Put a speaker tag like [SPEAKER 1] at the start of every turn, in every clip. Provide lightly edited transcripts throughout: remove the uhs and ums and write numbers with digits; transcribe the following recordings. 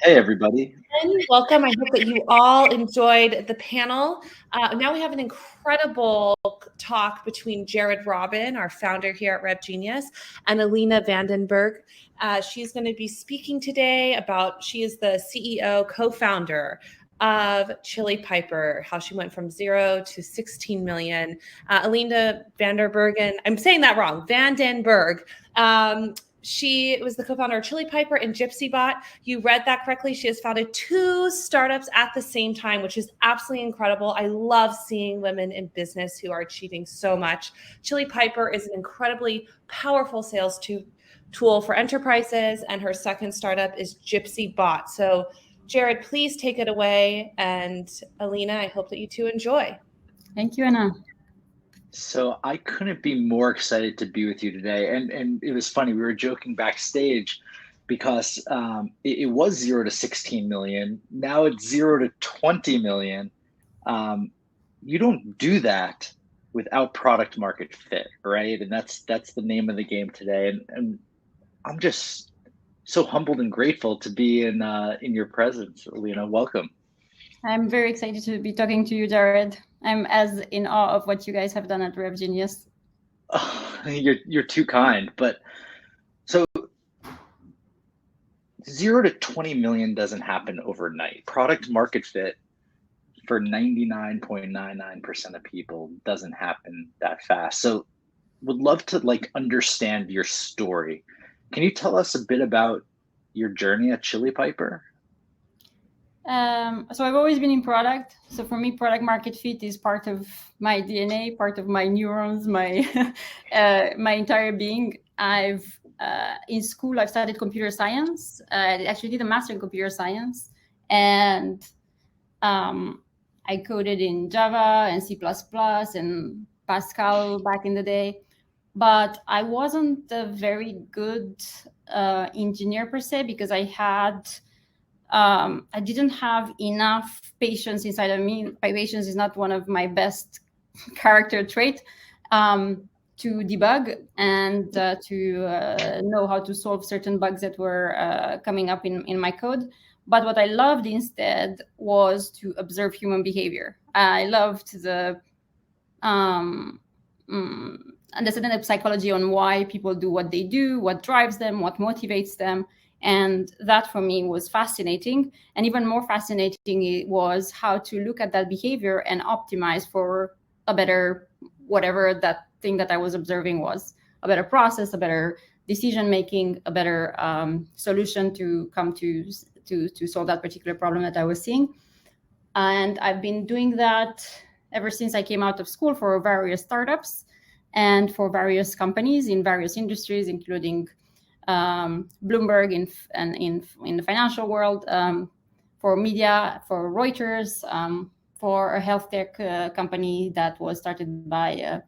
[SPEAKER 1] Hey, everybody.
[SPEAKER 2] Welcome. I hope that you all enjoyed the panel. Now we have an incredible talk between Jared Robin, our founder here at Rev Genius, and Alina Vandenberghe. She's going to be speaking today about, she is the CEO, co-founder of Chili Piper, how she went from 0 to 16 million. Alina Vandenberghe, I'm saying that wrong, Vandenberghe. She was the co-founder of Chili Piper and GypsyBot. You read that correctly. She has founded 2 startups at the same time, which is absolutely incredible. I love seeing women in business who are achieving so much. Chili Piper is an incredibly powerful sales tool for enterprises, and her second startup is GypsyBot. So Jared, please take it away. And Alina, I hope that you two enjoy.
[SPEAKER 3] Thank you, Anna.
[SPEAKER 1] So I couldn't be more excited to be with you today. And it was funny, we were joking backstage because it was 0 to 16 million. Now it's 0 to 20 million. You don't do that without product market fit, right? And that's the name of the game today. And I'm just so humbled and grateful to be in your presence, Alina. Welcome.
[SPEAKER 3] I'm very excited to be talking to you, Jared. I'm as in awe of what you guys have done at Rev Genius.
[SPEAKER 1] Oh, you're too kind. But so 0 to 20 million doesn't happen overnight. Product market fit for 99.99% of people doesn't happen that fast. So would love to understand your story. Can you tell us a bit about your journey at Chili Piper?
[SPEAKER 3] So I've always been in product. So for me, product market fit is part of my DNA, part of my neurons, my my entire being. In school, I've studied computer science. I actually did a master in computer science, and I coded in Java and C++ and Pascal back in the day. But I wasn't a very good engineer per se, because I didn't have enough patience inside of me. My patience is not one of my best character trait, to debug and to know how to solve certain bugs that were coming up in my code. But what I loved instead was to observe human behavior. I loved the understanding the psychology on why people do what they do, what drives them, what motivates them. And that for me was fascinating. And even more fascinating it was how to look at that behavior and optimize for a better, whatever that thing that I was observing was, a better process, a better decision-making, a better solution to come to solve that particular problem that I was seeing. And I've been doing that ever since I came out of school for various startups and for various companies in various industries, including Bloomberg in the financial world, for media, for Reuters, for a health tech company that was started by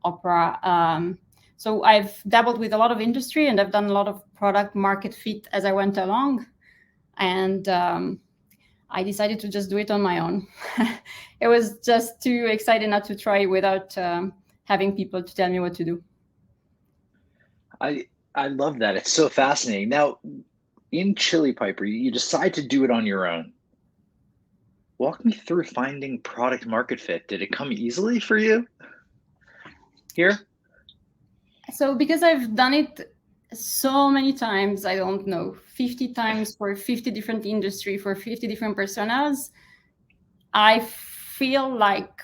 [SPEAKER 3] Oprah. So I've dabbled with a lot of industry, and I've done a lot of product market fit as I went along. And I decided to just do it on my own. It was just too exciting not to try without having people to tell me what to do.
[SPEAKER 1] I love that. It's so fascinating. Now, in Chili Piper, you decide to do it on your own. Walk me through finding product market fit. Did it come easily for you here?
[SPEAKER 3] So because I've done it so many times, I don't know, 50 times for 50 different industry, for 50 different personas, I feel like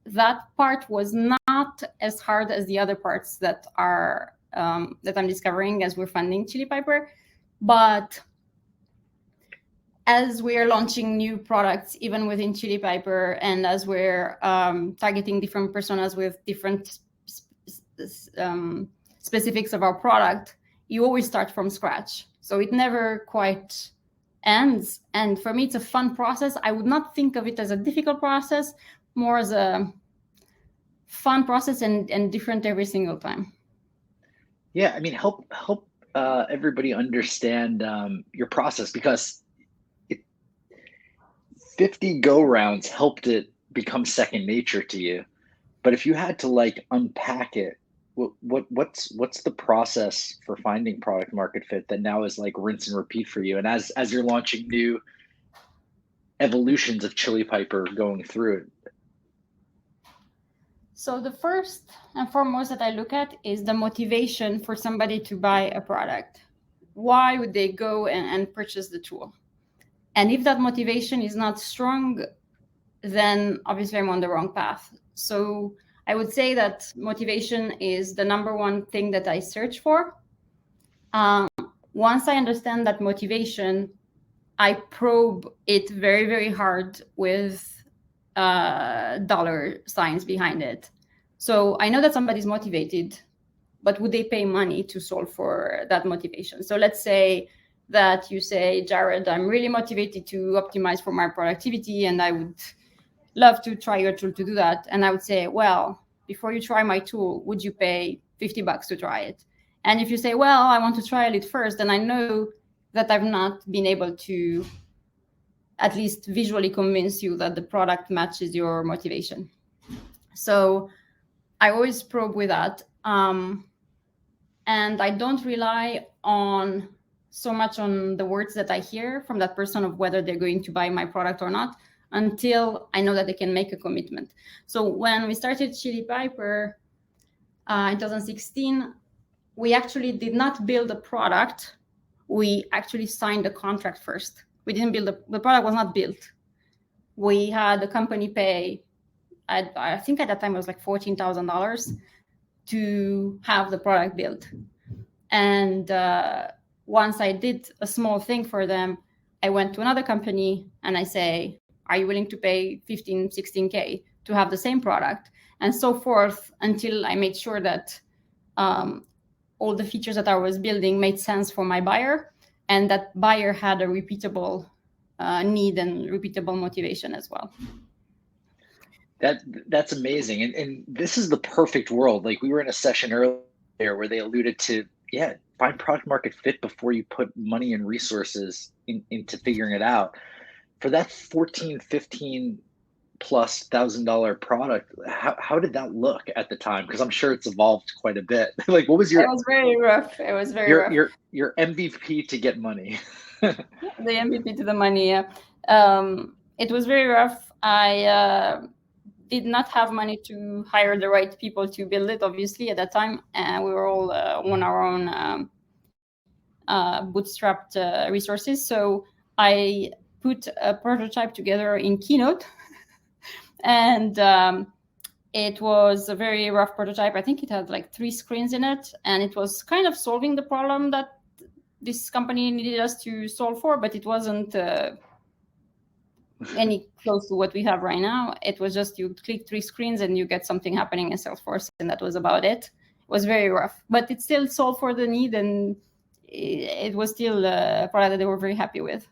[SPEAKER 3] that part was not as hard as the other parts that are that I'm discovering as we're funding Chili Piper. But as we're launching new products, even within Chili Piper, and as we're targeting different personas with different specifics of our product, you always start from scratch. So it never quite ends. And for me, it's a fun process. I would not think of it as a difficult process, more as a fun process and different every single time.
[SPEAKER 1] Yeah, I mean, help everybody understand your process, because 50 go rounds helped it become second nature to you. But if you had to unpack it what's the process for finding product market fit that now is like rinse and repeat for you? And as you're launching new evolutions of Chili Piper going through it.
[SPEAKER 3] So the first and foremost that I look at is the motivation for somebody to buy a product. Why would they go and purchase the tool? And if that motivation is not strong, then obviously I'm on the wrong path. So I would say that motivation is the number one thing that I search for. Once I understand that motivation, I probe it very, very hard with dollar signs behind it. So I know that somebody's motivated, but would they pay money to solve for that motivation? So let's say that you say, Jared, I'm really motivated to optimize for my productivity, and I would love to try your tool to do that. And I would say, well, before you try my tool, would you pay $50 to try it? And if you say, well, I want to trial it first, then I know that I've not been able to at least visually convince you that the product matches your motivation. So I always probe with that. And I don't rely on so much on the words that I hear from that person of whether they're going to buy my product or not until I know that they can make a commitment. So when we started Chili Piper in 2016, we actually did not build a product. We actually signed a contract first. We didn't build the product was not built. We had the company pay, I think at that time it was like $14,000 to have the product built. And once I did a small thing for them, I went to another company and I say, are you willing to pay 15, 16K to have the same product? And so forth until I made sure that all the features that I was building made sense for my buyer, and that buyer had a repeatable need and repeatable motivation as well.
[SPEAKER 1] That's amazing. And this is the perfect world. Like we were in a session earlier where they alluded to, find product market fit before you put money and resources into figuring it out. For that 14, 15 plus $1,000 product, how did that look at the time? Because I'm sure it's evolved quite a bit. Like what was your—
[SPEAKER 3] It was very rough. It was very rough.
[SPEAKER 1] Your MVP to get money.
[SPEAKER 3] The MVP to the money, yeah. It was very rough. I did not have money to hire the right people to build it, obviously, at that time. And we were all on our own bootstrapped resources. So I put a prototype together in Keynote. And it was a very rough prototype. I think it had like 3 screens in it. And it was kind of solving the problem that this company needed us to solve for, but it wasn't any close to what we have right now. It was just you click 3 screens and you get something happening in Salesforce, and that was about it. It was very rough, but it still solved for the need, and it was still a product that they were very happy with.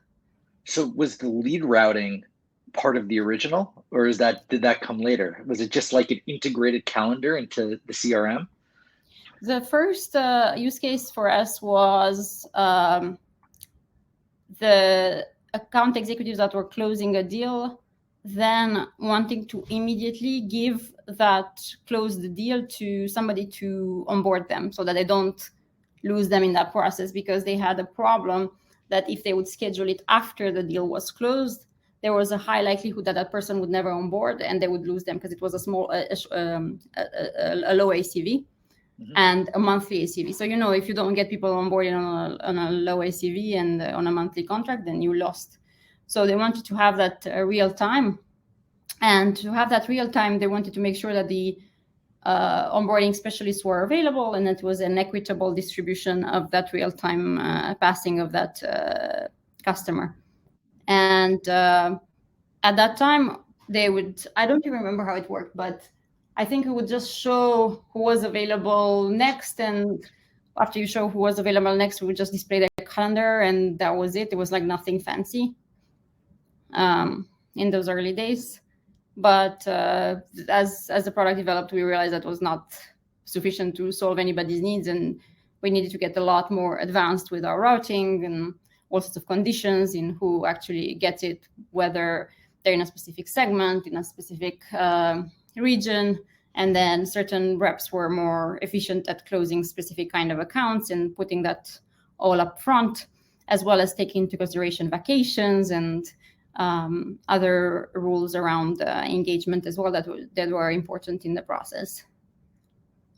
[SPEAKER 1] So was the lead routing part of the original, or did that come later? Was it just like an integrated calendar into the CRM?
[SPEAKER 3] The first use case for us was the account executives that were closing a deal, then wanting to immediately give that closed deal to somebody to onboard them so that they don't lose them in that process, because they had a problem that if they would schedule it after the deal was closed, there was a high likelihood that that person would never onboard and they would lose them because it was a low ACV. Mm-hmm. And a monthly ACV. So, if you don't get people on board on a low ACV and on a monthly contract, then you lost. So they wanted to have that real time. And to have that real time, they wanted to make sure that the onboarding specialists were available and it was an equitable distribution of that real time passing of that customer. And at that time, they would, I don't even remember how it worked, but I think it would just show who was available next. And after you show who was available next, we would just display the calendar, and that was it. It was like nothing fancy in those early days. But as the product developed, we realized that was not sufficient to solve anybody's needs. And we needed to get a lot more advanced with our routing and all sorts of conditions in who actually gets it, whether they're in a specific segment, in a specific region, And then certain reps were more efficient at closing specific kind of accounts and putting that all up front, as well as taking into consideration vacations and other rules around engagement as well that were important in the process.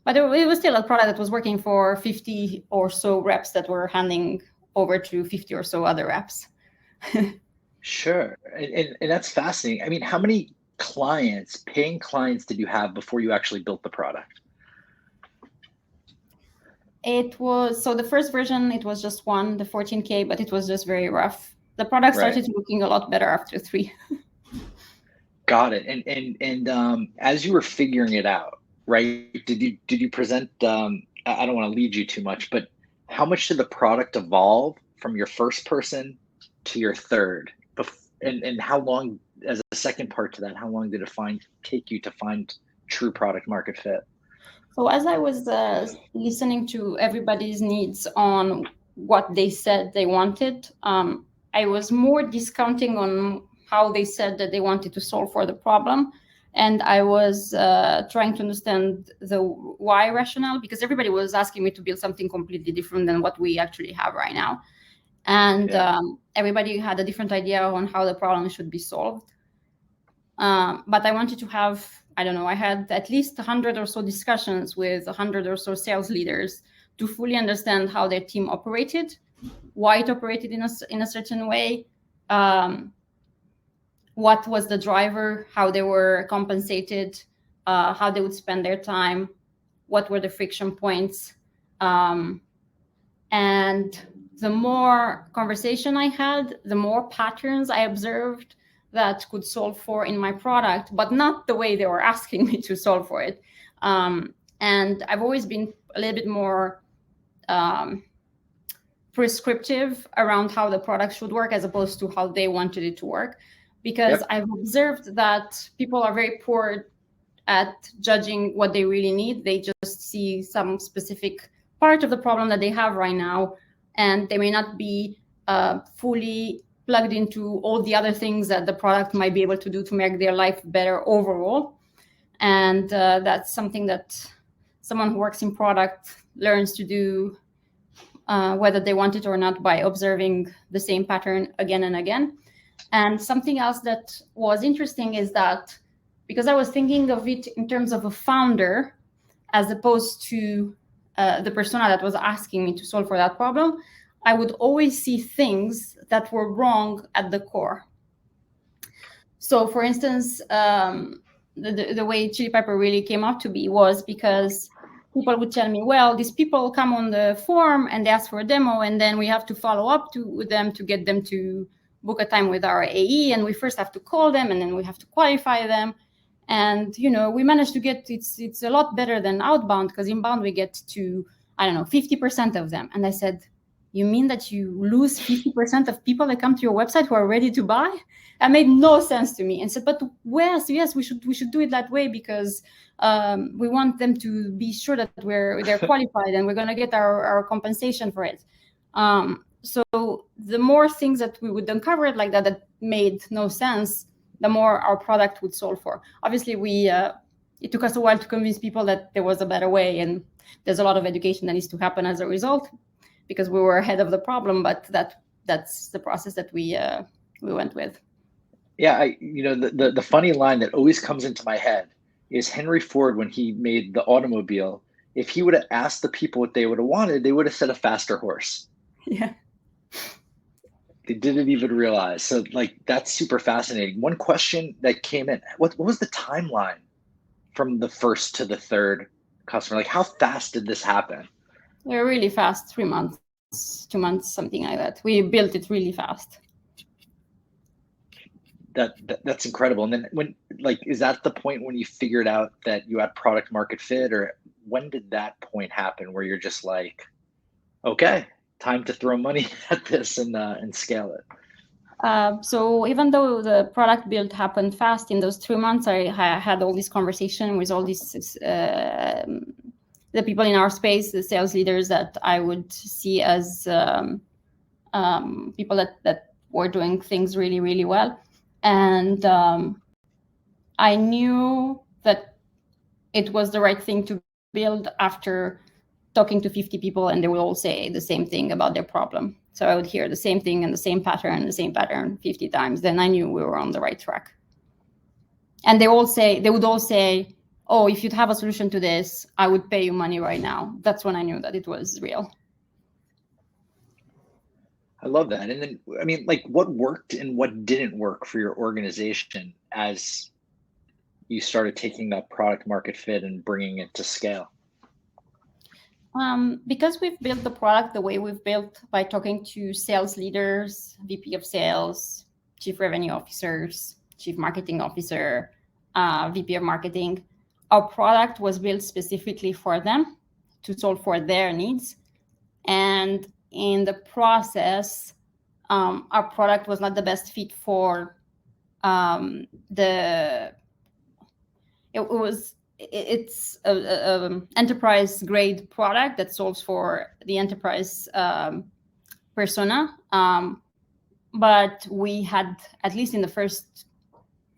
[SPEAKER 3] But it was still a product that was working for 50 or so reps that were handing over to 50 or so other reps.
[SPEAKER 1] Sure. And that's fascinating. I mean, how many clients, paying clients, did you have before you actually built the product?
[SPEAKER 3] It was, so the first version, it was just one, the 14K, but it was just very rough. The product started looking a lot better after 3.
[SPEAKER 1] Got it. And as you were figuring it out, right? Did you present? I don't want to lead you too much, but how much did the product evolve from your first person to your third? And how long, as a second part to that, how long did it take you to find true product market fit?
[SPEAKER 3] So as I was listening to everybody's needs on what they said they wanted, I was more discounting on how they said that they wanted to solve for the problem. And I was trying to understand the why rationale, because everybody was asking me to build something completely different than what we actually have right now. And everybody had a different idea on how the problem should be solved. But I wanted to have, I don't know, I had at least 100 or so discussions with 100 or so sales leaders to fully understand how their team operated, why it operated in a certain way, what was the driver, how they were compensated, how they would spend their time, what were the friction points. And the more conversation I had, the more patterns I observed that could solve for in my product, but not the way they were asking me to solve for it. And I've always been a little bit more prescriptive around how the product should work as opposed to how they wanted it to work, because I've observed that people are very poor at judging what they really need. They just see some specific part of the problem that they have right now, and they may not be fully plugged into all the other things that the product might be able to do to make their life better overall. And that's something that someone who works in product learns to do, whether they want it or not, by observing the same pattern again and again. And something else that was interesting is that because I was thinking of it in terms of a founder, as opposed to the persona that was asking me to solve for that problem, I would always see things that were wrong at the core. So for instance, the way Chili Pepper really came out to be was because people would tell me, well, these people come on the form and they ask for a demo, and then we have to follow up with them to get them to book a time with our AE, and we first have to call them, and then we have to qualify them. And, you know, we managed to get, it's a lot better than outbound, because inbound we get to, I don't know, 50% of them. And I said, you mean that you lose 50% of people that come to your website who are ready to buy? That made no sense to me. And said, but yes, we should do it that way, because we want them to be sure that they're qualified and we're going to get our compensation for it. So the more things that we would uncover it like that made no sense, the more our product would solve for. Obviously, it took us a while to convince people that there was a better way, and there's a lot of education that needs to happen as a result, because we were ahead of the problem. But that's the process that we went with.
[SPEAKER 1] Yeah, the funny line that always comes into my head is Henry Ford, when he made the automobile. If he would have asked the people what they would have wanted, they would have said a faster horse.
[SPEAKER 3] Yeah.
[SPEAKER 1] They didn't even realize. So like, that's super fascinating. One question that came in, what was the timeline from the first to the third customer? Like, how fast did this happen?
[SPEAKER 3] They're really fast, 3 months, 2 months, something like that. We built it really fast.
[SPEAKER 1] That's incredible. And then is that the point when you figured out that you had product market fit, or when did that point happen where you're just like, okay, time to throw money at this and scale it?
[SPEAKER 3] So even though the product build happened fast, in those 3 months, I had all this conversation with all these the people in our space, the sales leaders that I would see as people that were doing things really, really well. And I knew that it was the right thing to build after talking to 50 people, and they would all say the same thing about their problem. So I would hear the same thing and the same pattern 50 times. Then I knew we were on the right track. And they would all say, oh, if you'd have a solution to this, I would pay you money right now. That's when I knew that it was real.
[SPEAKER 1] I love that. And then, I mean, like, what worked and what didn't work for your organization as you started taking that product market fit and bringing it to scale?
[SPEAKER 3] Because we've built the product the way we've built by talking to sales leaders, VP of sales, chief revenue officers, chief marketing officer, VP of marketing, our product was built specifically for them to solve for their needs. And in the process, our product was not the best fit for it's an enterprise grade product that solves for the enterprise persona. But we had, at least in the first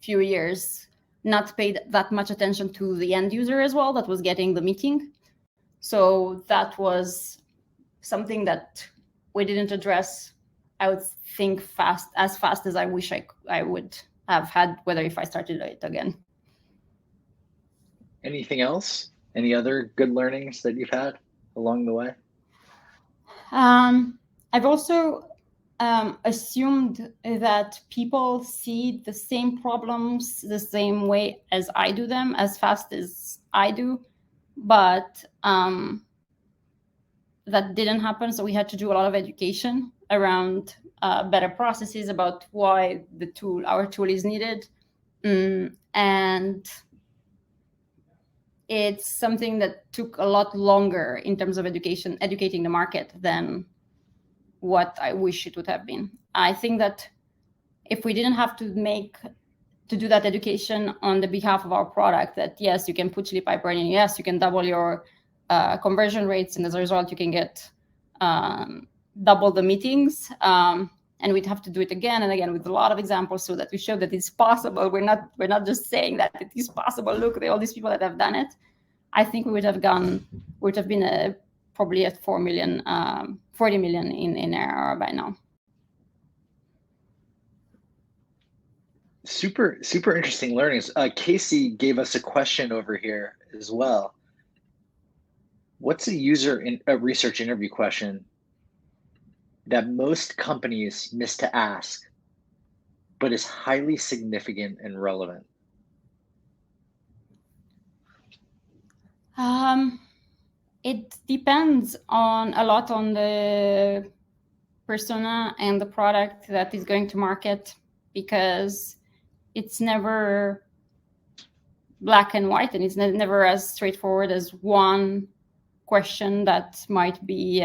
[SPEAKER 3] few years, not paid that much attention to the end user as well that was getting the meeting. So that was something that we didn't address, I would think, as fast as I wish I would have had, whether if I started it again.
[SPEAKER 1] Anything else? Any other good learnings that you've had along the way?
[SPEAKER 3] I've also assumed that people see the same problems the same way as I do them, as fast as I do, but that didn't happen. So we had to do a lot of education around better processes, about why our tool is needed. And it's something that took a lot longer in terms of educating the market than what I wish it would have been. I think that if we didn't have to do that education on the behalf of our product, that yes, you can put chili piper in, yes, you can double your conversion rates, and as a result, you can get double the meetings. And we'd have to do it again and again with a lot of examples so that we show that it's possible. We're not just saying that it is possible. Look at all these people that have done it. I think we would have been probably at 40 million in ARR by now.
[SPEAKER 1] Super interesting learnings. Casey gave us a question over here as well. What's a research interview question that most companies miss to ask, but is highly significant and relevant?
[SPEAKER 3] It depends a lot on the persona and the product that is going to market, because it's never black and white, and it's never as straightforward as one question that might be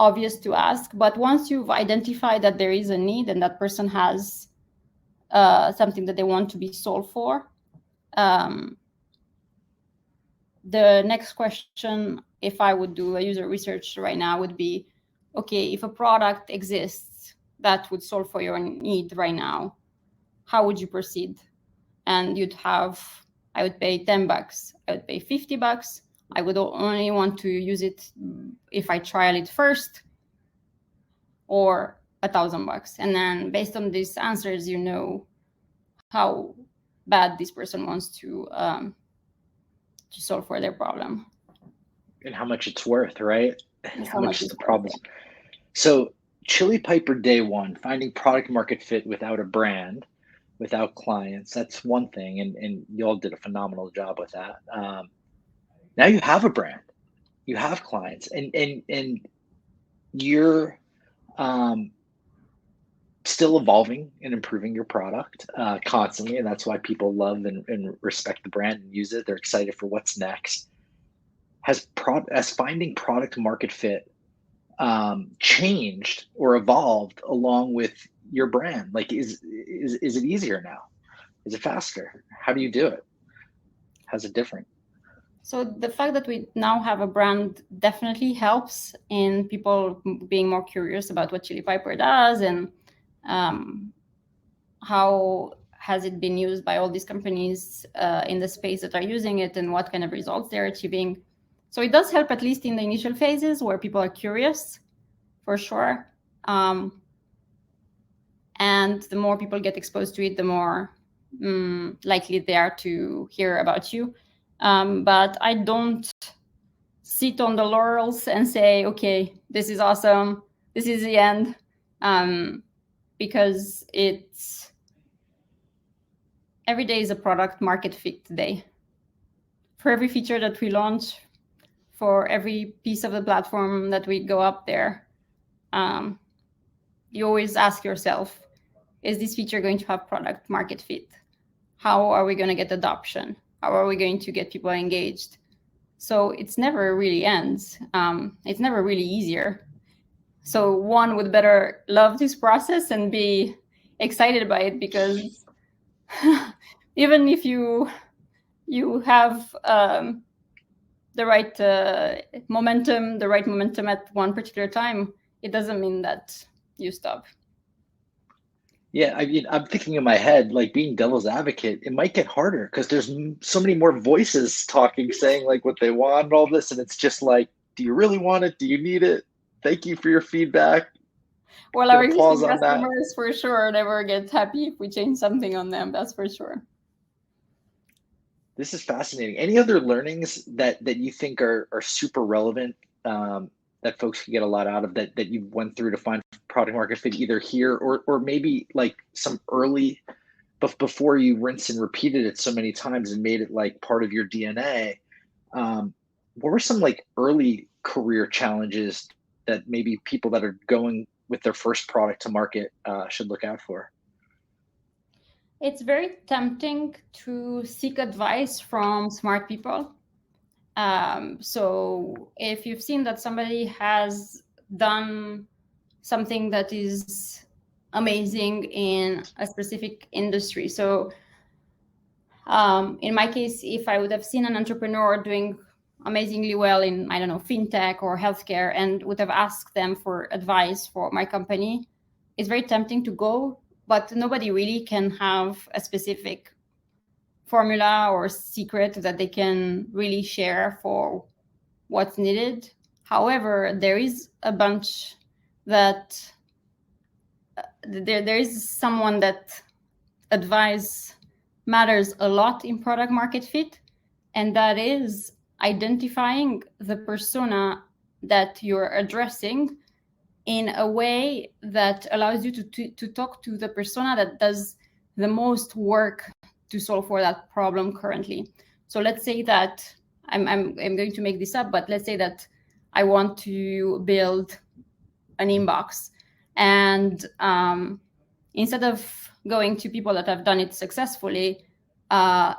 [SPEAKER 3] obvious to ask. But once you've identified that there is a need and that person has something that they want to be solved for, the next question, if I would do a user research right now, would be, okay, if a product exists that would solve for your need right now, how would you proceed? And I would pay $10, I would pay $50. I would only want to use it if I trial it first, or $1,000. And then based on these answers, you know how bad this person wants to solve for their problem.
[SPEAKER 1] And how much it's worth, right?
[SPEAKER 3] And
[SPEAKER 1] how much is the problem. So chili piper day one, finding product market fit without a brand, without clients, that's one thing. And you all did a phenomenal job with that. Now you have a brand, you have clients, and you're still evolving and improving your product constantly. And that's why people love and respect the brand and use it. They're excited for what's next. Has finding product market fit changed or evolved along with your brand? Like, is it easier now? Is it faster? How do you do it? How's it different?
[SPEAKER 3] So the fact that we now have a brand definitely helps in people being more curious about what chili piper does and how has it been used by all these companies in the space that are using it, and what kind of results they're achieving. So it does help, at least in the initial phases where people are curious, for sure. And the more people get exposed to it, the more likely they are to hear about you. But I don't sit on the laurels and say, okay, this is awesome, this is the end, because it's every day is a product market fit day. For every feature that we launch, for every piece of the platform that we go up there, you always ask yourself, is this feature going to have product market fit? How are we going to get adoption? How are we going to get people engaged? So it's never really ends. It's never really easier. So one would better love this process and be excited by it, because even if you have the right momentum at one particular time, it doesn't mean that you stop.
[SPEAKER 1] Yeah, I mean, I'm thinking in my head, like being devil's advocate, it might get harder because there's so many more voices talking, saying like what they want and all this. And it's just like, do you really want it? Do you need it? Thank you for your feedback.
[SPEAKER 3] Well, our existing customers for sure never get happy if we change something on them. That's for sure.
[SPEAKER 1] This is fascinating. Any other learnings that you think are super relevant, that folks can get a lot out of, that you went through to find product market fit, either here or maybe like some early, before you rinse and repeated it so many times and made it like part of your DNA? What were some like early career challenges that maybe people that are going with their first product to market should look out for?
[SPEAKER 3] It's very tempting to seek advice from smart people. So if you've seen that somebody has done something that is amazing in a specific industry. So in my case, if I would have seen an entrepreneur doing amazingly well in, I don't know, fintech or healthcare, and would have asked them for advice for my company, it's very tempting to go, but nobody really can have a specific formula or secret that they can really share for what's needed. However, there is a bunch that there is someone that advice matters a lot in product market fit, and that is identifying the persona that you're addressing in a way that allows you to talk to the persona that does the most work to solve for that problem currently. So let's say that I'm going to make this up, but let's say that I want to build an inbox, and instead of going to people that have done it successfully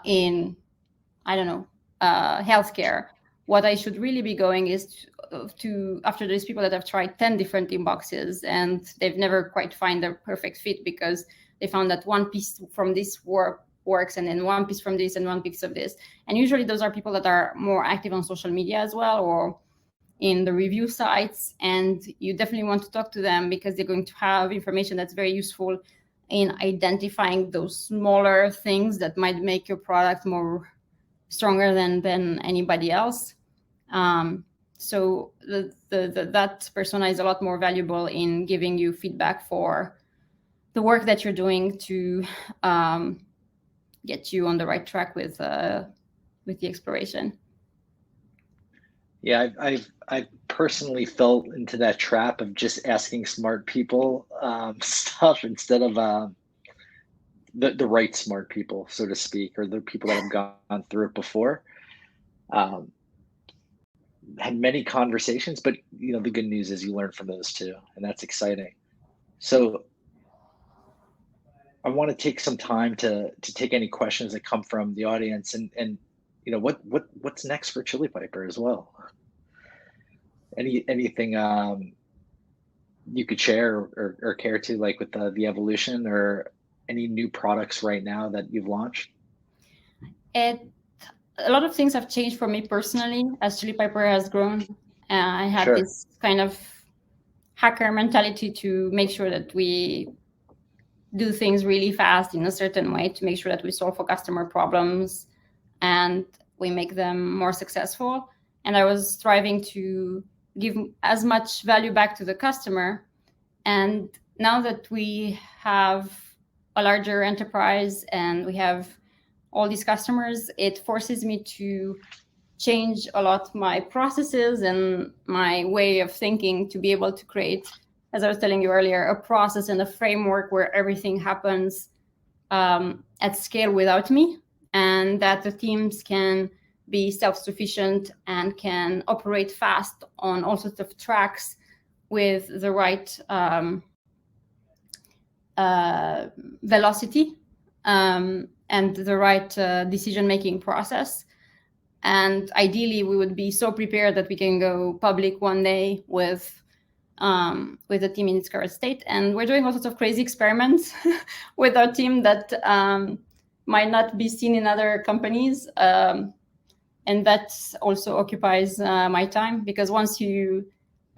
[SPEAKER 3] in, I don't know, healthcare, what I should really be going is to after those people that have tried 10 different inboxes and they've never quite find the perfect fit, because they found that one piece from this works, and then one piece from this, and one piece of this. And usually those are people that are more active on social media as well, or in the review sites. And you definitely want to talk to them, because they're going to have information that's very useful in identifying those smaller things that might make your product more stronger than anybody else. So that persona is a lot more valuable in giving you feedback for the work that you're doing to get you on the right track with the exploration.
[SPEAKER 1] Yeah, I've personally fell into that trap of just asking smart people stuff instead of the right smart people, so to speak, or the people that have gone through it before. Had many conversations, but you know, the good news is you learn from those too, and that's exciting. So I want to take some time to take any questions that come from the audience, and you know, what's next for Chili Piper as well. Anything you could share or care to, like with the evolution, or any new products right now that you've launched?
[SPEAKER 3] A lot of things have changed for me personally as Chili Piper has grown. I had
[SPEAKER 1] Sure.
[SPEAKER 3] this kind of hacker mentality to make sure that we do things really fast in a certain way to make sure that we solve for customer problems and we make them more successful. And I was striving to give as much value back to the customer. And now that we have a larger enterprise and we have all these customers, it forces me to change a lot my processes and my way of thinking to be able to create, as I was telling you earlier, a process and a framework where everything happens at scale without me, and that the teams can be self-sufficient and can operate fast on all sorts of tracks with the right velocity and the right decision-making process. And ideally, we would be so prepared that we can go public one day with the team in its current state. And we're doing all sorts of crazy experiments with our team that might not be seen in other companies. And that also occupies my time, because once you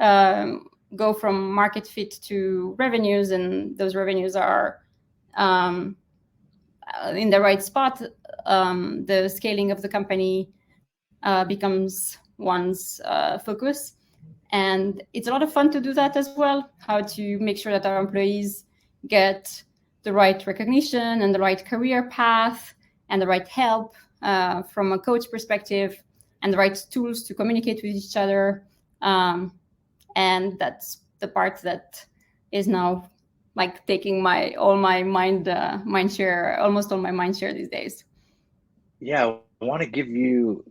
[SPEAKER 3] go from market fit to revenues, and those revenues are in the right spot, the scaling of the company becomes one's focus. And it's a lot of fun to do that as well, how to make sure that our employees get the right recognition and the right career path and the right help from a coach perspective, and the right tools to communicate with each other. And that's the part that is now like taking all my mind share, almost all my mind share these days.
[SPEAKER 1] Yeah, I want to give you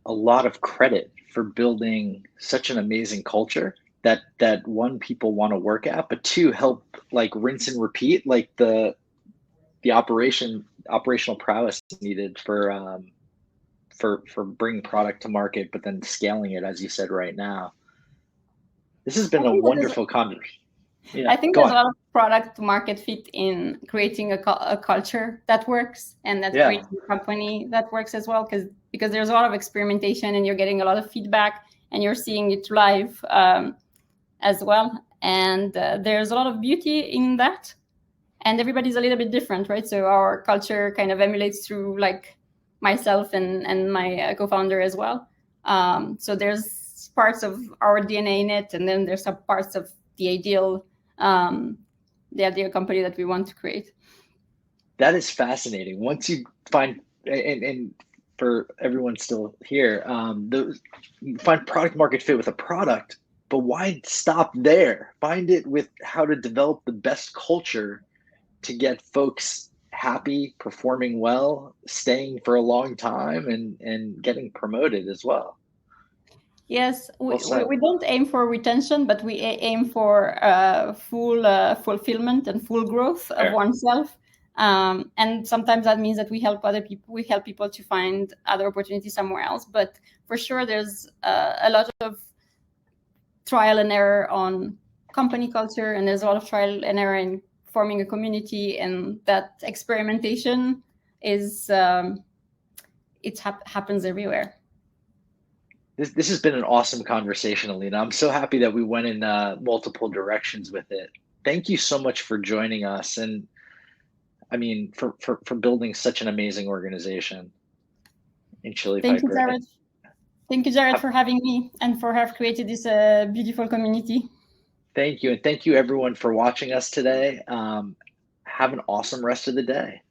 [SPEAKER 1] a lot of credit for building such an amazing culture that one, people want to work at, but two, help like rinse and repeat, like the operational prowess needed for bringing product to market, but then scaling it, as you said right now. This has been a wonderful conversation. Yeah,
[SPEAKER 3] I think there's a lot of product market fit in creating a culture that works, and that creates a company that works as well, because there's a lot of experimentation and you're getting a lot of feedback and you're seeing it live as well. And there's a lot of beauty in that. And everybody's a little bit different, right? So our culture kind of emulates through like myself and my co-founder as well. So there's parts of our DNA in it, and then there's some parts of the ideal company that we want to create.
[SPEAKER 1] That is fascinating. Once you find, and for everyone still here, you find product market fit with a product, but why stop there? Find it with how to develop the best culture to get folks happy, performing well, staying for a long time, and getting promoted as well.
[SPEAKER 3] Yes, we don't aim for retention, but we aim for full fulfillment and full growth of oneself. And sometimes that means that we help other people. We help people to find other opportunities somewhere else. But for sure, there's a lot of trial and error on company culture, and there's a lot of trial and error in forming a community. And that experimentation is happens everywhere.
[SPEAKER 1] This has been an awesome conversation, Alina. I'm so happy that we went in multiple directions with it. Thank you so much for joining us, and I mean for building such an amazing organization in Chili Piper.
[SPEAKER 3] Thank you, Jared. Thank you, Jared, for having me and for have created this beautiful community.
[SPEAKER 1] Thank you, and thank you everyone for watching us today. Have an awesome rest of the day.